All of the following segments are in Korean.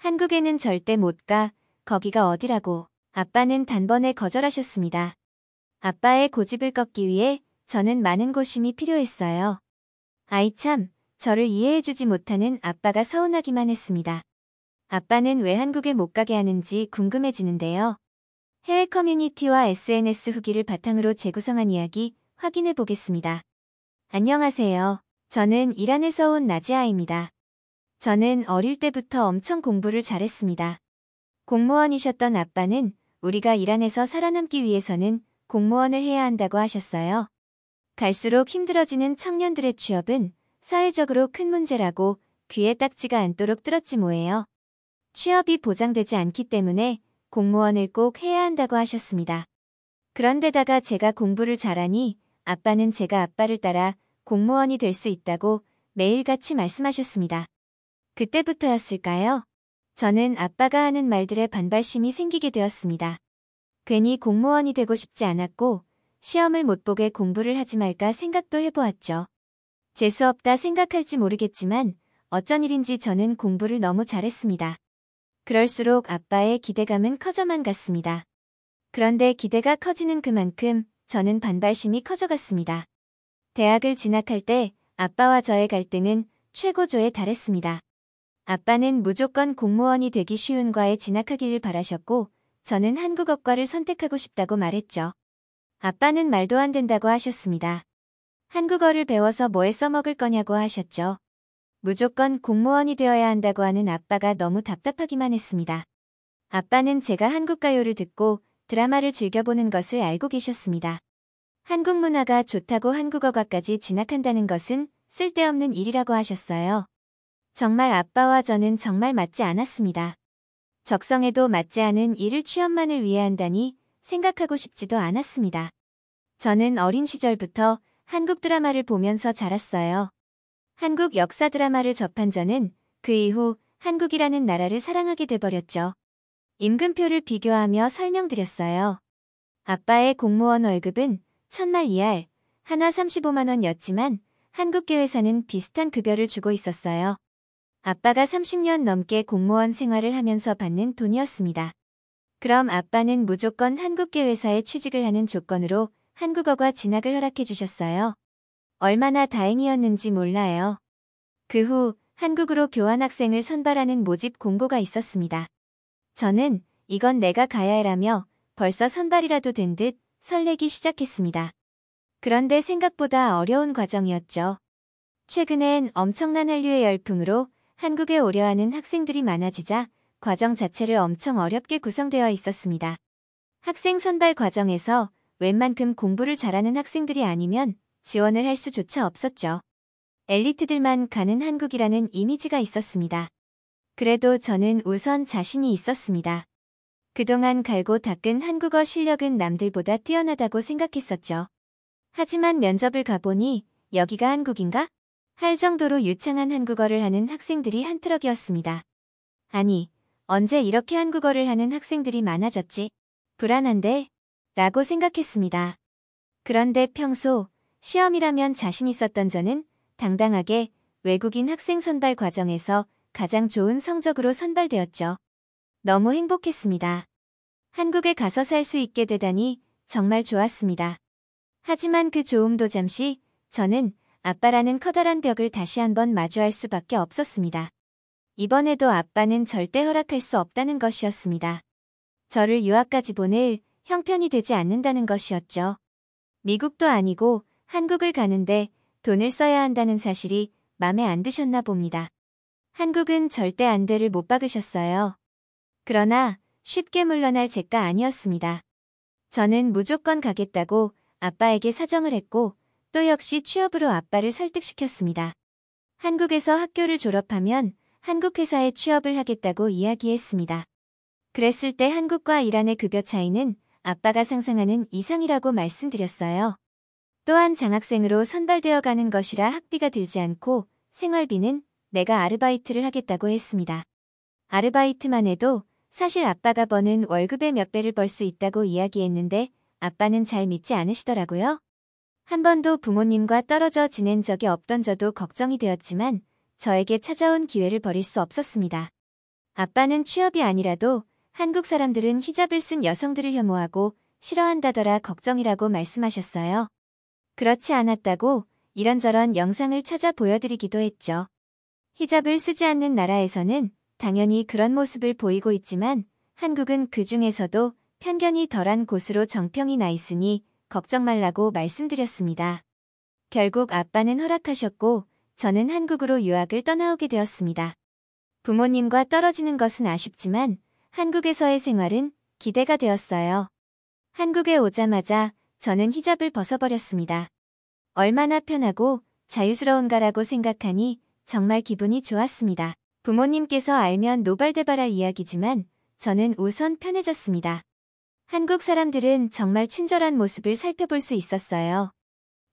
한국에는 절대 못 가. 거기가 어디라고. 아빠는 단번에 거절하셨습니다. 아빠의 고집을 꺾기 위해 저는 많은 고심이 필요했어요. 아이 참, 저를 이해해주지 못하는 아빠가 서운하기만 했습니다. 아빠는 왜 한국에 못 가게 하는지 궁금해지는데요. 해외 커뮤니티와 SNS 후기를 바탕으로 재구성한 이야기 확인해 보겠습니다. 안녕하세요. 저는 이란에서 온 나지아입니다. 저는 어릴 때부터 엄청 공부를 잘했습니다. 공무원이셨던 아빠는 우리가 이란에서 살아남기 위해서는 공무원을 해야 한다고 하셨어요. 갈수록 힘들어지는 청년들의 취업은 사회적으로 큰 문제라고 귀에 딱지가 않도록 들었지 뭐예요. 취업이 보장되지 않기 때문에 공무원을 꼭 해야 한다고 하셨습니다. 그런데다가 제가 공부를 잘하니 아빠는 제가 아빠를 따라 공무원이 될 수 있다고 매일같이 말씀하셨습니다. 그때부터였을까요? 저는 아빠가 하는 말들에 반발심이 생기게 되었습니다. 괜히 공무원이 되고 싶지 않았고 시험을 못 보게 공부를 하지 말까 생각도 해보았죠. 재수없다 생각할지 모르겠지만 어쩐 일인지 저는 공부를 너무 잘했습니다. 그럴수록 아빠의 기대감은 커져만 갔습니다. 그런데 기대가 커지는 그만큼 저는 반발심이 커져갔습니다. 대학을 진학할 때 아빠와 저의 갈등은 최고조에 달했습니다. 아빠는 무조건 공무원이 되기 쉬운 과에 진학하기를 바라셨고 저는 한국어과를 선택하고 싶다고 말했죠. 아빠는 말도 안 된다고 하셨습니다. 한국어를 배워서 뭐에 써먹을 거냐고 하셨죠. 무조건 공무원이 되어야 한다고 하는 아빠가 너무 답답하기만 했습니다. 아빠는 제가 한국 가요를 듣고 드라마를 즐겨보는 것을 알고 계셨습니다. 한국 문화가 좋다고 한국어과까지 진학한다는 것은 쓸데없는 일이라고 하셨어요. 정말 아빠와 저는 정말 맞지 않았습니다. 적성에도 맞지 않은 일을 취업만을 위해 한다니 생각하고 싶지도 않았습니다. 저는 어린 시절부터 한국 드라마를 보면서 자랐어요. 한국 역사 드라마를 접한 저는 그 이후 한국이라는 나라를 사랑하게 돼버렸죠. 임금표를 비교하며 설명드렸어요. 아빠의 공무원 월급은 천말 이할, 한화 35만 원이었지만 한국계 회사는 비슷한 급여를 주고 있었어요. 아빠가 30년 넘게 공무원 생활을 하면서 받는 돈이었습니다. 그럼 아빠는 무조건 한국계 회사에 취직을 하는 조건으로 한국어과 진학을 허락해 주셨어요. 얼마나 다행이었는지 몰라요. 그 후 한국으로 교환학생을 선발하는 모집 공고가 있었습니다. 저는 이건 내가 가야 해라며 벌써 선발이라도 된 듯 설레기 시작했습니다. 그런데 생각보다 어려운 과정이었죠. 최근엔 엄청난 한류의 열풍으로 한국에 오려 하는 학생들이 많아지자 과정 자체를 엄청 어렵게 구성되어 있었습니다. 학생 선발 과정에서 웬만큼 공부를 잘하는 학생들이 아니면 지원을 할 수조차 없었죠. 엘리트들만 가는 한국이라는 이미지가 있었습니다. 그래도 저는 우선 자신이 있었습니다. 그동안 갈고 닦은 한국어 실력은 남들보다 뛰어나다고 생각했었죠. 하지만 면접을 가보니 여기가 한국인가? 할 정도로 유창한 한국어를 하는 학생들이 한 트럭이었습니다. 아니, 언제 이렇게 한국어를 하는 학생들이 많아졌지? 불안한데? 라고 생각했습니다. 그런데 평소 시험이라면 자신 있었던 저는 당당하게 외국인 학생 선발 과정에서 가장 좋은 성적으로 선발되었죠. 너무 행복했습니다. 한국에 가서 살 수 있게 되다니 정말 좋았습니다. 하지만 그 좋음도 잠시 저는 아빠라는 커다란 벽을 다시 한번 마주할 수밖에 없었습니다. 이번에도 아빠는 절대 허락할 수 없다는 것이었습니다. 저를 유학까지 보낼 형편이 되지 않는다는 것이었죠. 미국도 아니고 한국을 가는데 돈을 써야 한다는 사실이 맘에 안 드셨나 봅니다. 한국은 절대 안 돼를 못 박으셨어요. 그러나 쉽게 물러날 제가 아니었습니다. 저는 무조건 가겠다고 아빠에게 사정을 했고 또 역시 취업으로 아빠를 설득시켰습니다. 한국에서 학교를 졸업하면 한국 회사에 취업을 하겠다고 이야기했습니다. 그랬을 때 한국과 이란의 급여 차이는 아빠가 상상하는 이상이라고 말씀드렸어요. 또한 장학생으로 선발되어 가는 것이라 학비가 들지 않고 생활비는 내가 아르바이트를 하겠다고 했습니다. 아르바이트만 해도 사실 아빠가 버는 월급의 몇 배를 벌 수 있다고 이야기했는데 아빠는 잘 믿지 않으시더라고요. 한 번도 부모님과 떨어져 지낸 적이 없던 저도 걱정이 되었지만 저에게 찾아온 기회를 버릴 수 없었습니다. 아빠는 취업이 아니라도 한국 사람들은 히잡을 쓴 여성들을 혐오하고 싫어한다더라 걱정이라고 말씀하셨어요. 그렇지 않았다고 이런저런 영상을 찾아 보여드리기도 했죠. 히잡을 쓰지 않는 나라에서는 당연히 그런 모습을 보이고 있지만 한국은 그 중에서도 편견이 덜한 곳으로 정평이 나 있으니 걱정 말라고 말씀드렸습니다. 결국 아빠는 허락하셨고 저는 한국으로 유학을 떠나오게 되었습니다. 부모님과 떨어지는 것은 아쉽지만 한국에서의 생활은 기대가 되었어요. 한국에 오자마자 저는 히잡을 벗어버렸습니다. 얼마나 편하고 자유스러운가라고 생각하니 정말 기분이 좋았습니다. 부모님께서 알면 노발대발할 이야기지만 저는 우선 편해졌습니다. 한국 사람들은 정말 친절한 모습을 살펴볼 수 있었어요.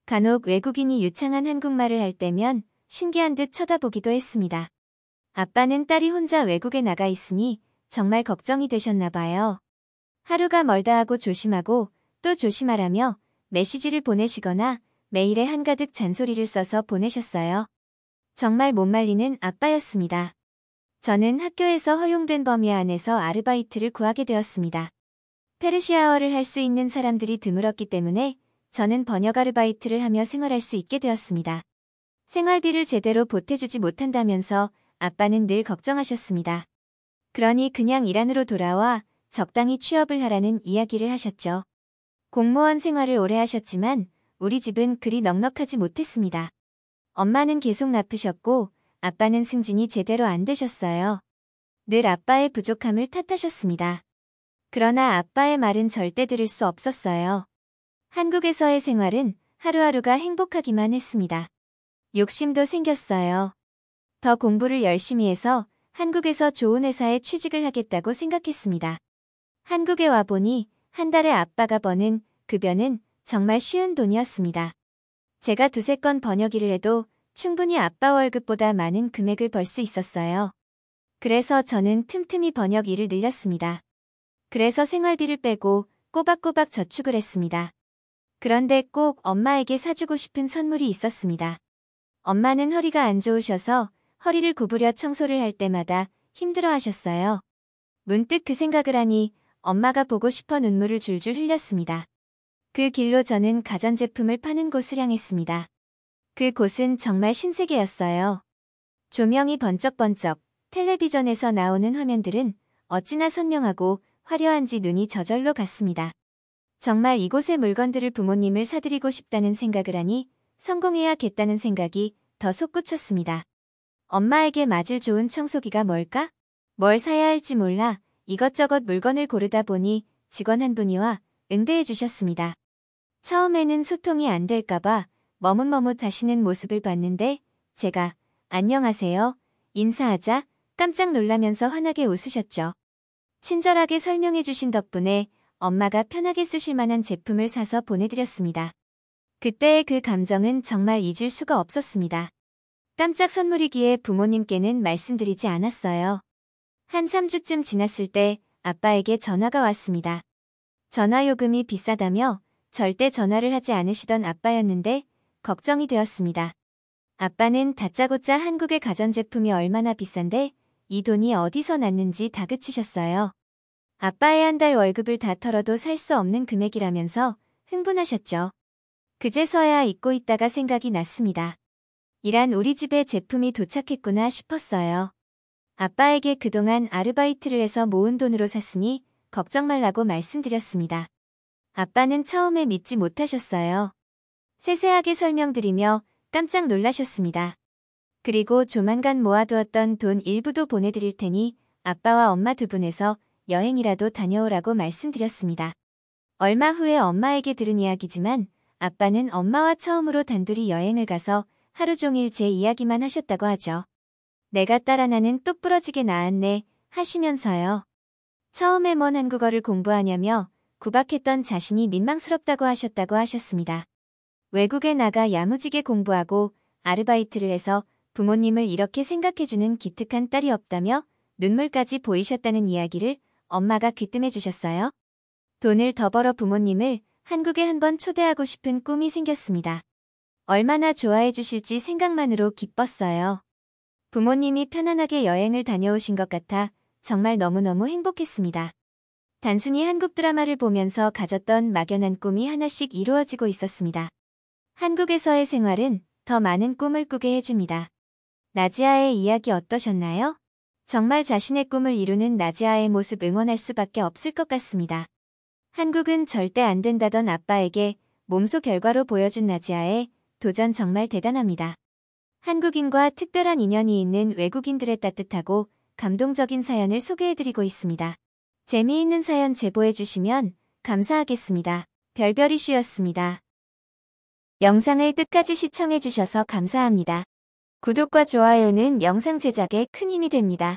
간혹 외국인이 유창한 한국말을 할 때면 신기한 듯 쳐다보기도 했습니다. 아빠는 딸이 혼자 외국에 나가 있으니 정말 걱정이 되셨나 봐요. 하루가 멀다 하고 조심하고 또 조심하라며 메시지를 보내시거나 메일에 한가득 잔소리를 써서 보내셨어요. 정말 못 말리는 아빠였습니다. 저는 학교에서 허용된 범위 안에서 아르바이트를 구하게 되었습니다. 페르시아어를 할 수 있는 사람들이 드물었기 때문에 저는 번역 아르바이트를 하며 생활할 수 있게 되었습니다. 생활비를 제대로 보태주지 못한다면서 아빠는 늘 걱정하셨습니다. 그러니 그냥 이란으로 돌아와 적당히 취업을 하라는 이야기를 하셨죠. 공무원 생활을 오래 하셨지만 우리 집은 그리 넉넉하지 못했습니다. 엄마는 계속 나쁘셨고 아빠는 승진이 제대로 안 되셨어요. 늘 아빠의 부족함을 탓하셨습니다. 그러나 아빠의 말은 절대 들을 수 없었어요. 한국에서의 생활은 하루하루가 행복하기만 했습니다. 욕심도 생겼어요. 더 공부를 열심히 해서 한국에서 좋은 회사에 취직을 하겠다고 생각했습니다. 한국에 와보니 한 달에 아빠가 버는 급여는 정말 쉬운 돈이었습니다. 제가 두세 건 번역 일을 해도 충분히 아빠 월급보다 많은 금액을 벌 수 있었어요. 그래서 저는 틈틈이 번역 일을 늘렸습니다. 그래서 생활비를 빼고 꼬박꼬박 저축을 했습니다. 그런데 꼭 엄마에게 사주고 싶은 선물이 있었습니다. 엄마는 허리가 안 좋으셔서 허리를 구부려 청소를 할 때마다 힘들어 하셨어요. 문득 그 생각을 하니 엄마가 보고 싶어 눈물을 줄줄 흘렸습니다. 그 길로 저는 가전제품을 파는 곳을 향했습니다. 그 곳은 정말 신세계였어요. 조명이 번쩍번쩍, 텔레비전에서 나오는 화면들은 어찌나 선명하고 화려한지 눈이 저절로 갔습니다. 정말 이곳의 물건들을 부모님을 사드리고 싶다는 생각을 하니 성공해야겠다는 생각이 더 솟구쳤습니다. 엄마에게 맞을 좋은 청소기가 뭘까? 뭘 사야 할지 몰라 이것저것 물건을 고르다 보니 직원 한 분이 와 응대해 주셨습니다. 처음에는 소통이 안 될까봐 머뭇머뭇 하시는 모습을 봤는데 제가 안녕하세요 인사하자 깜짝 놀라면서 환하게 웃으셨죠. 친절하게 설명해 주신 덕분에 엄마가 편하게 쓰실 만한 제품을 사서 보내드렸습니다. 그때의 그 감정은 정말 잊을 수가 없었습니다. 깜짝 선물이기에 부모님께는 말씀드리지 않았어요. 한 3주쯤 지났을 때 아빠에게 전화가 왔습니다. 전화요금이 비싸다며 절대 전화를 하지 않으시던 아빠였는데 걱정이 되었습니다. 아빠는 다짜고짜 한국의 가전제품이 얼마나 비싼데 이 돈이 어디서 났는지 다그치셨어요. 아빠의 한 달 월급을 다 털어도 살 수 없는 금액이라면서 흥분하셨죠. 그제서야 잊고 있다가 생각이 났습니다. 이란 우리 집에 제품이 도착했구나 싶었어요. 아빠에게 그동안 아르바이트를 해서 모은 돈으로 샀으니 걱정 말라고 말씀드렸습니다. 아빠는 처음에 믿지 못하셨어요. 세세하게 설명드리며 깜짝 놀라셨습니다. 그리고 조만간 모아두었던 돈 일부도 보내드릴 테니 아빠와 엄마 두 분에서 여행이라도 다녀오라고 말씀드렸습니다. 얼마 후에 엄마에게 들은 이야기지만 아빠는 엄마와 처음으로 단둘이 여행을 가서 하루 종일 제 이야기만 하셨다고 하죠. 내가 딸 하나는 똑부러지게 낳았네 하시면서요. 처음에 뭔 한국어를 공부하냐며 구박했던 자신이 민망스럽다고 하셨습니다. 외국에 나가 야무지게 공부하고 아르바이트를 해서 부모님을 이렇게 생각해주는 기특한 딸이 없다며 눈물까지 보이셨다는 이야기를 엄마가 귀뜸해 주셨어요. 돈을 더 벌어 부모님을 한국에 한번 초대하고 싶은 꿈이 생겼습니다. 얼마나 좋아해 주실지 생각만으로 기뻤어요. 부모님이 편안하게 여행을 다녀오신 것 같아 정말 너무너무 행복했습니다. 단순히 한국 드라마를 보면서 가졌던 막연한 꿈이 하나씩 이루어지고 있었습니다. 한국에서의 생활은 더 많은 꿈을 꾸게 해줍니다. 나지아의 이야기 어떠셨나요? 정말 자신의 꿈을 이루는 나지아의 모습 응원할 수밖에 없을 것 같습니다. 한국은 절대 안 된다던 아빠에게 몸소 결과로 보여준 나지아의 도전 정말 대단합니다. 한국인과 특별한 인연이 있는 외국인들의 따뜻하고 감동적인 사연을 소개해드리고 있습니다. 재미있는 사연 제보해주시면 감사하겠습니다. 별별 이슈였습니다. 영상을 끝까지 시청해주셔서 감사합니다. 구독과 좋아요는 영상 제작에 큰 힘이 됩니다.